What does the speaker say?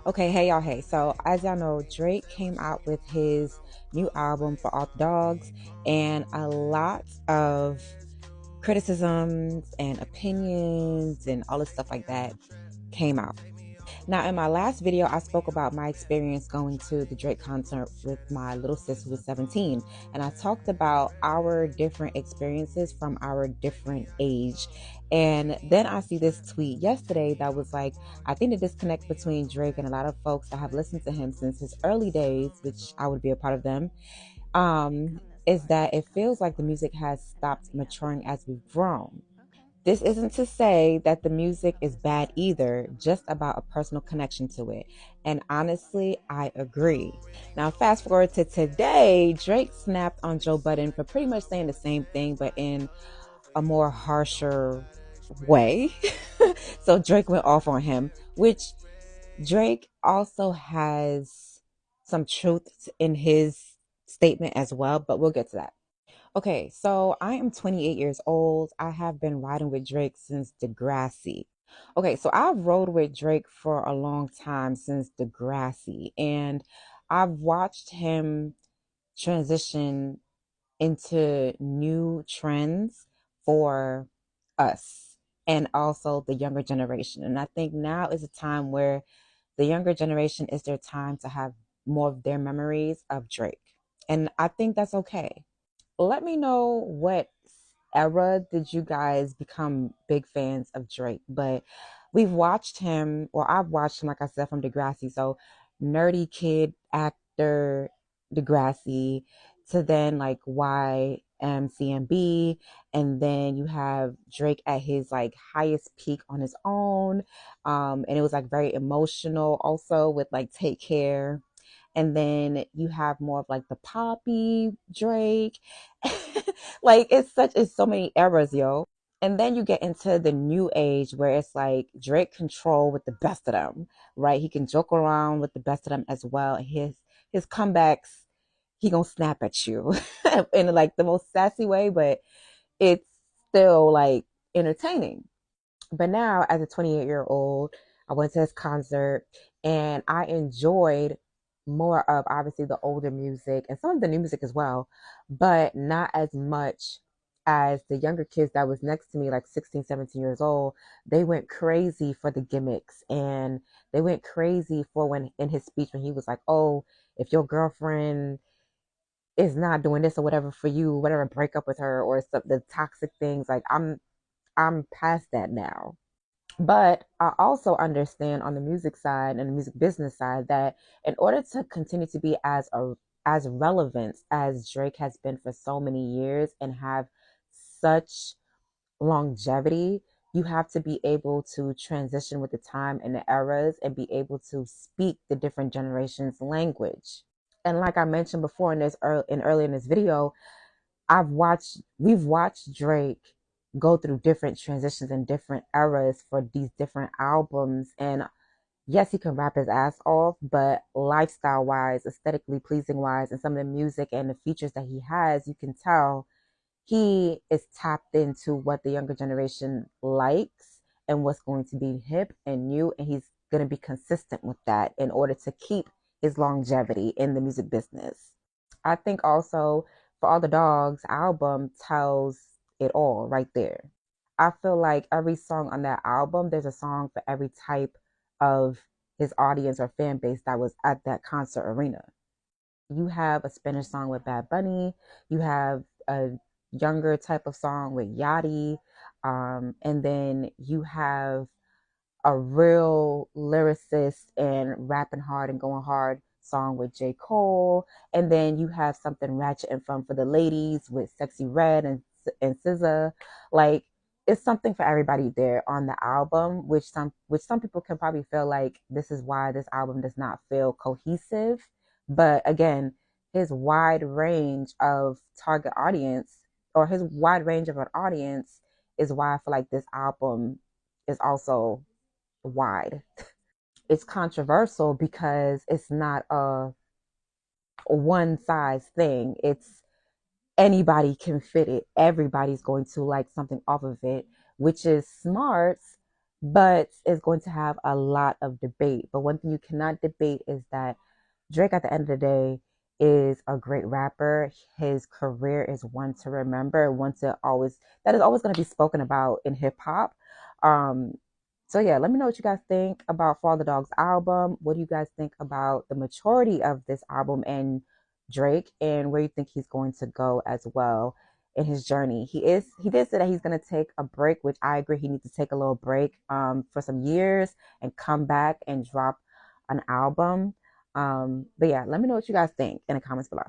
Okay, hey y'all, hey. So, as y'all know, Drake came out with his new album for all the dogs, and a lot of criticisms and opinions and all this stuff like that came out. Now, in my last video, I spoke about my experience going to the Drake concert with my little sis who was 17. And I talked about our different experiences from our different age. And then I see this tweet yesterday that was like, I think the disconnect between Drake and a lot of folks that have listened to him since his early days, which I would be a part of them, is that it feels like the music has stopped maturing as we've grown. This isn't to say that the music is bad either, just about a personal connection to it. And honestly, I agree. Now, fast forward to today, Drake snapped on Joe Budden for pretty much saying the same thing, but in a more harsher way. So Drake went off on him, which Drake also has some truth in his statement as well, but we'll get to that. Okay, so I am 28 years old. I have been riding with Drake since Degrassi. Okay, so I've rode with Drake for a long time since Degrassi, and I've watched him transition into new trends for us and also the younger generation. And I think now is a time where the younger generation is their time to have more of their memories of Drake. And I think that's okay. Let me know what era did you guys become big fans of Drake. But we've watched him, or I've watched him, like I said, from Degrassi. So nerdy kid actor Degrassi to then like YMCMB, and then you have Drake at his like highest peak on his own. And it was like very emotional also with like Take Care. And then you have more of like the poppy Drake. Like it's so many eras, yo. And then you get into the new age where it's like Drake control with the best of them, right? He can joke around with the best of them as well. His comebacks, he gonna snap at you in like the most sassy way, but it's still like entertaining. But now, as a 28-year-old, I went to his concert and I enjoyed more of obviously the older music and some of the new music as well, but not as much as the younger kids that was next to me, like 16, 17 years old. They went crazy for the gimmicks, and they went crazy for when in his speech when he was like, oh, if your girlfriend is not doing this or whatever for you, whatever, break up with her, or some the toxic things. Like I'm past that now. But I also understand on the music side and the music business side that in order to continue to be as relevant as Drake has been for so many years and have such longevity, you have to be able to transition with the time and the eras and be able to speak the different generations' language. And like I mentioned before in early in this video, we've watched Drake go through different transitions and different eras for these different albums. And yes, he can rap his ass off, but lifestyle wise, aesthetically pleasing wise, and some of the music and the features that he has, you can tell he is tapped into what the younger generation likes and what's going to be hip and new. And he's going to be consistent with that in order to keep his longevity in the music business. I think also for All the Dogs album tells it all right there. I feel like every song on that album, there's a song for every type of his audience or fan base that was at that concert arena. You have a Spanish song with Bad Bunny, you have a younger type of song with Yachty, and then you have a real lyricist and rapping hard and going hard song with J. Cole. And then you have something ratchet and fun for the ladies with Sexy Red and SZA. Like it's something for everybody there on the album, which some people can probably feel like this is why this album does not feel cohesive. But again, his wide range of target audience or his wide range of an audience is why I feel like this album is also wide. It's controversial because it's not a one size thing. It's anybody can fit it. Everybody's going to like something off of it, which is smart but it's going to have a lot of debate. But one thing you cannot debate is that Drake, at the end of the day, is a great rapper. His career is one to remember, one to always, that is always going to be spoken about in hip hop. Um, so yeah, let me know what you guys think about Father Dog's album. What do you guys think about the maturity of this album and Drake, and where you think he's going to go as well in his journey? He did say that he's going to take a break, which I agree. He needs to take a little break for some years and come back and drop an album. But yeah, let me know what you guys think in the comments below.